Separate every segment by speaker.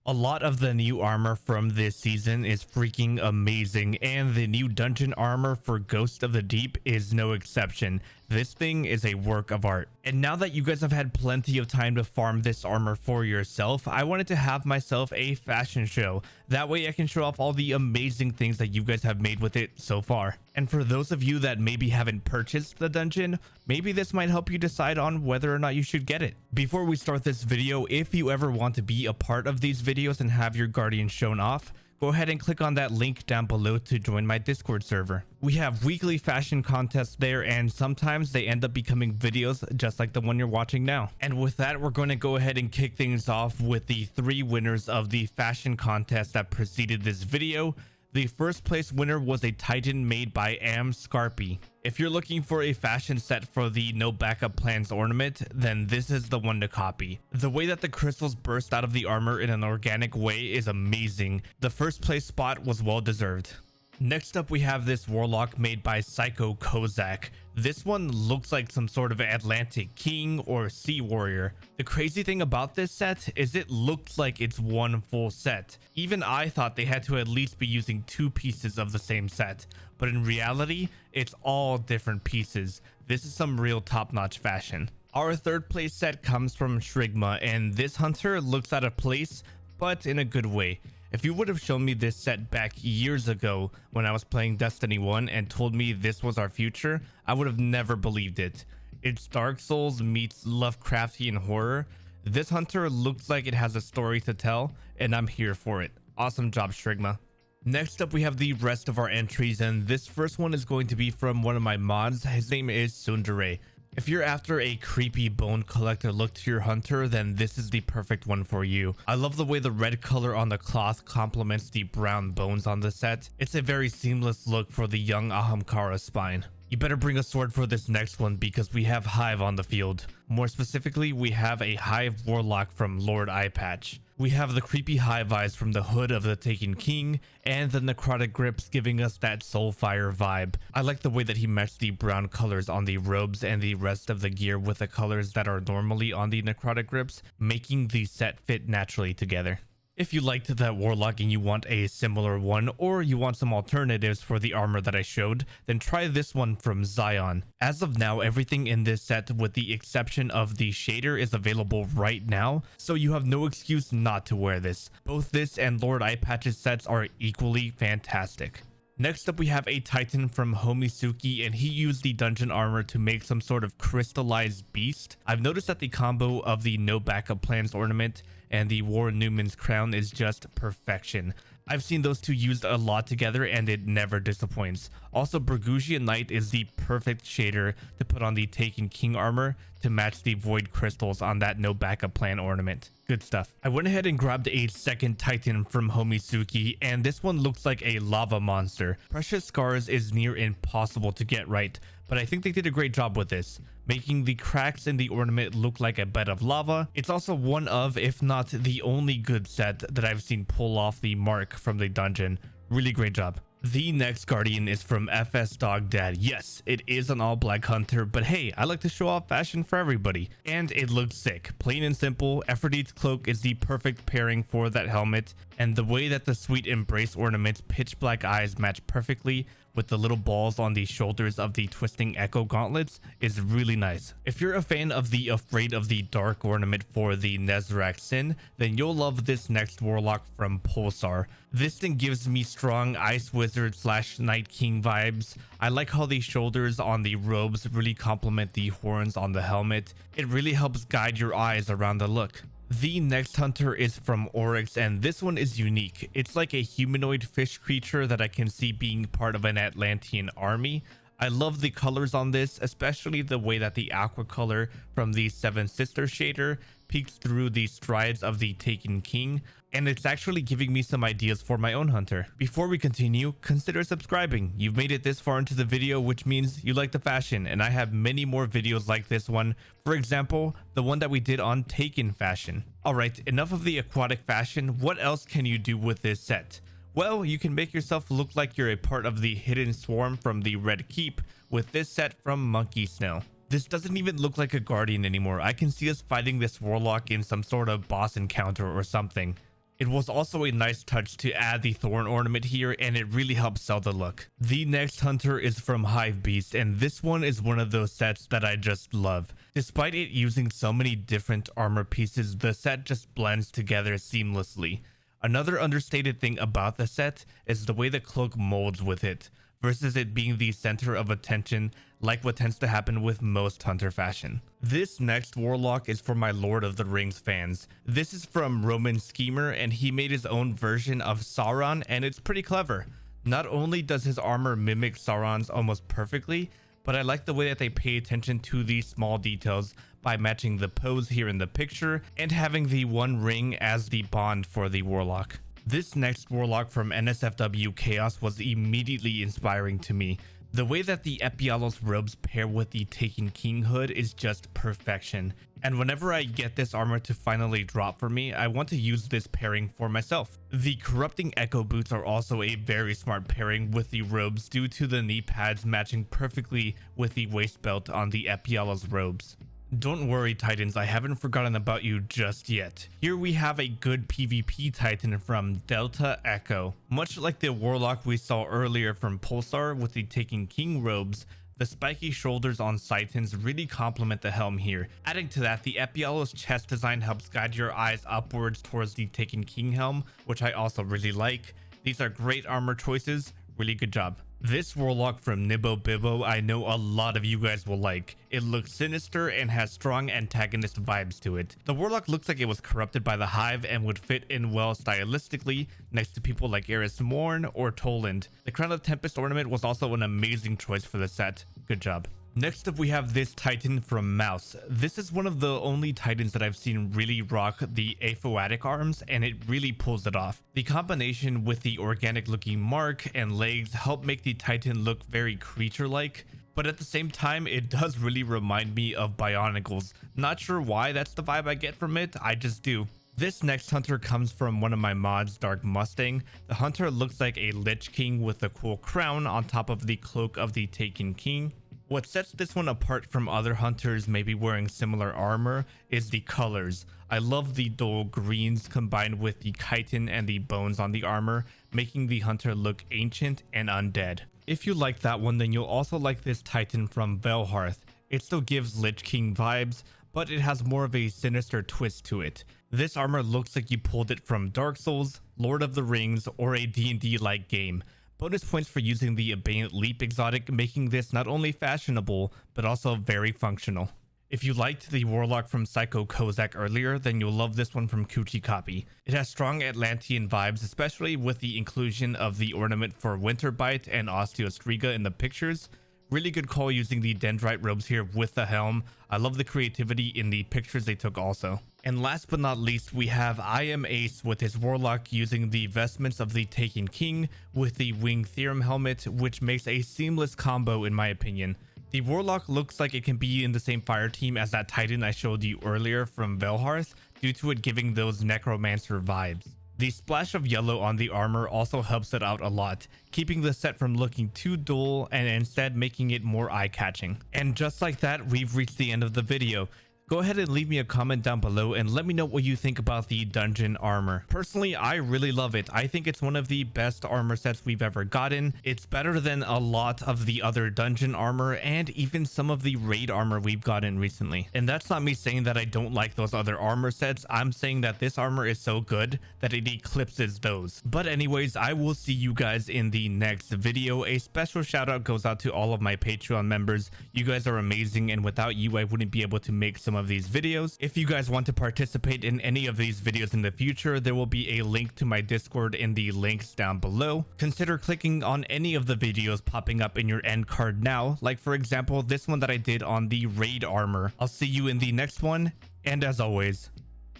Speaker 1: A lot of the new armor from this season is freaking amazing, and the new dungeon armor for Ghost of the Deep is no exception. This thing is a work of art. And now that you guys have had plenty of time to farm this armor for yourself, I wanted to have myself a fashion show. That way I can show off all the amazing things that you guys have made with it so far. And for those of you that maybe haven't purchased the dungeon, maybe this might help you decide on whether or not you should get it. Before we start this video, if you ever want to be a part of these videos and have your guardian shown off, go ahead and click on that link down below to join my Discord server. We have weekly fashion contests there, and sometimes they end up becoming videos just like the one you're watching now. And with that, we're going to go ahead and kick things off with the 3 winners of the fashion contest that preceded this video. The first place winner was a Titan made by Am Scarpy. If you're looking for a fashion set for the no backup plans ornament, then this is the one to copy. The way that the crystals burst out of the armor in an organic way is amazing. The first place spot was well deserved. Next up, we have this warlock made by Psycho Kozak. This one looks like some sort of Atlantic king or sea warrior. The crazy thing about this set is it looks like it's one full set. Even I thought they had to at least be using 2 pieces of the same set, but in reality, it's all different pieces. This is some real top-notch fashion. Our third place set comes from Shrigma, and this hunter looks out of place, but in a good way. If you would have shown me this set back years ago when I was playing Destiny 1 and told me this was our future, I would have never believed it. It's Dark Souls meets Lovecraftian horror. This hunter looks like it has a story to tell, and I'm here for it. Awesome job, Shrigma. Next up, we have the rest of our entries, and this first one is going to be from one of my mods. His name is Sundere. If you're after a creepy bone collector look to your hunter, then this is the perfect one for you. I love the way the red color on the cloth complements the brown bones on the set. It's a very seamless look for the young Ahamkara spine. You better bring a sword for this next one because we have Hive on the field. More specifically, we have a Hive Warlock from Lord Eyepatch. We have the creepy Hive eyes from the hood of the Taken King, and the necrotic grips giving us that Soulfire vibe. I like the way that he matched the brown colors on the robes and the rest of the gear with the colors that are normally on the necrotic grips, making the set fit naturally together. If you liked that warlock and you want a similar one, or you want some alternatives for the armor that I showed, then try this one from Zion. As of now, everything in this set with the exception of the shader is available right now, so you have no excuse not to wear this. Both this and Lord Eyepatch's sets are equally fantastic. Next up, we have a Titan from Homisuki, and he used the dungeon armor to make some sort of crystallized beast. I've noticed that the combo of the no backup plans ornament and the War Newman's crown is just perfection. I've seen those two used a lot together and it never disappoints. Also, Burgusian Knight is the perfect shader to put on the Taken King armor to match the void crystals on that no backup plan ornament. Good stuff. I went ahead and grabbed a second Titan from Homisuki, and this one looks like a lava monster. Precious Scars is near impossible to get right, but I think they did a great job with this, making the cracks in the ornament look like a bed of lava. It's also one of, if not the only good set that I've seen pull off the mark from the dungeon. Really great job. The next guardian is from FS Dog Dad. Yes, it is an all black hunter, but hey, I like to show off fashion for everybody. And it looks sick. Plain and simple, Aphrodite's cloak is the perfect pairing for that helmet, and the way that the sweet embrace ornament's pitch black eyes match perfectly with the little balls on the shoulders of the twisting echo gauntlets is really nice. If you're a fan of the Afraid of the Dark ornament for the Nezrak Sin, then you'll love this next warlock from Pulsar. This thing gives me strong Ice Wizard / Night King vibes. I like how the shoulders on the robes really complement the horns on the helmet. It really helps guide your eyes around the look. The next hunter is from Oryx, and this one is unique. It's like a humanoid fish creature that I can see being part of an Atlantean army. I love the colors on this, especially the way that the aqua color from the Seven Sisters shader peeks through the strides of the Taken King, and it's actually giving me some ideas for my own hunter. Before we continue, consider subscribing. You've made it this far into the video, which means you like the fashion, and I have many more videos like this one. For example, the one that we did on Taken fashion. Alright, enough of the aquatic fashion. What else can you do with this set? Well, you can make yourself look like you're a part of the Hidden Swarm from the Red Keep with this set from Monkey Snow. This doesn't even look like a guardian anymore. I can see us fighting this warlock in some sort of boss encounter or something. It was also a nice touch to add the thorn ornament here, and it really helps sell the look. The next hunter is from Hive Beast, and this one is one of those sets that I just love. Despite it using so many different armor pieces, the set just blends together seamlessly. Another understated thing about the set is the way the cloak molds with it, versus it being the center of attention like what tends to happen with most hunter fashion. This next warlock is for my Lord of the Rings fans. This is from Roman Schemer, and he made his own version of Sauron, and it's pretty clever. Not only does his armor mimic Sauron's almost perfectly, but I like the way that they pay attention to these small details by matching the pose here in the picture and having the one ring as the bond for the warlock. This next warlock from NSFW Chaos was immediately inspiring to me. The way that the Epialos robes pair with the Taken King hood is just perfection. And whenever I get this armor to finally drop for me, I want to use this pairing for myself. The Corrupting Echo boots are also a very smart pairing with the robes due to the knee pads matching perfectly with the waist belt on the Epialos robes. Don't worry Titans, I haven't forgotten about you just yet. Here we have a good PvP Titan from Delta Echo. Much like the warlock we saw earlier from Pulsar with the Taken King robes, the spiky shoulders on Titans really complement the helm here. Adding to that, the Epialos chest design helps guide your eyes upwards towards the Taken King helm, which I also really like. These are great armor choices, really good job. This warlock from Nibbo Bibbo I know a lot of you guys will like. It looks sinister and has strong antagonist vibes to it. The warlock looks like it was corrupted by the Hive and would fit in well stylistically next to people like Eris Morn or Toland. The Crown of Tempest ornament was also an amazing choice for the set. Good job. Next up we have this Titan from Mouse. This is one of the only Titans that I've seen really rock the aphoatic arms, and it really pulls it off. The combination with the organic looking mark and legs help make the Titan look very creature-like, but at the same time it does really remind me of Bionicles. Not sure why that's the vibe I get from it, I just do. This next hunter comes from one of my mods, Dark Mustang. The hunter looks like a Lich King with a cool crown on top of the cloak of the Taken King. What sets this one apart from other hunters maybe wearing similar armor is the colors. I love the dull greens combined with the chitin and the bones on the armor, making the hunter look ancient and undead. If you like that one, then you'll also like this Titan from Velhearth. It still gives Lich King vibes, but it has more of a sinister twist to it. This armor looks like you pulled it from Dark Souls, Lord of the Rings, or a D&D like game. Bonus points for using the Abeyant Leap exotic, making this not only fashionable, but also very functional. If you liked the Warlock from Psycho Kozak earlier, then you'll love this one from Kuchi Copy. It has strong Atlantean vibes, especially with the inclusion of the ornament for Winterbite and Osteostriga in the pictures. Really good call using the Dendrite robes here with the helm. I love the creativity in the pictures they took also. And last but not least, we have I Am Ace with his warlock using the vestments of the Taken King with the Wing Theorem helmet, which makes a seamless combo in my opinion. The warlock looks like it can be in the same fire team as that Titan I showed you earlier from Velhearth, due to it giving those necromancer vibes. The splash of yellow on the armor also helps it out a lot, keeping the set from looking too dull and instead making it more eye-catching. And just like that, we've reached the end of the video. Go ahead and leave me a comment down below and let me know what you think about the dungeon armor. Personally, I really love it. I think it's one of the best armor sets we've ever gotten. It's better than a lot of the other dungeon armor and even some of the raid armor we've gotten recently. And that's not me saying that I don't like those other armor sets. I'm saying that this armor is so good that it eclipses those. But anyways, I will see you guys in the next video. A special shout out goes out to all of my Patreon members. You guys are amazing, and without you, I wouldn't be able to make some of these videos. If you guys want to participate in any of these videos in the future, there will be a link to my Discord in the links down below. Consider clicking on any of the videos popping up in your end card now, like for example this one that I did on the raid armor. I'll see you in the next one, and as always,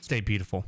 Speaker 1: stay beautiful.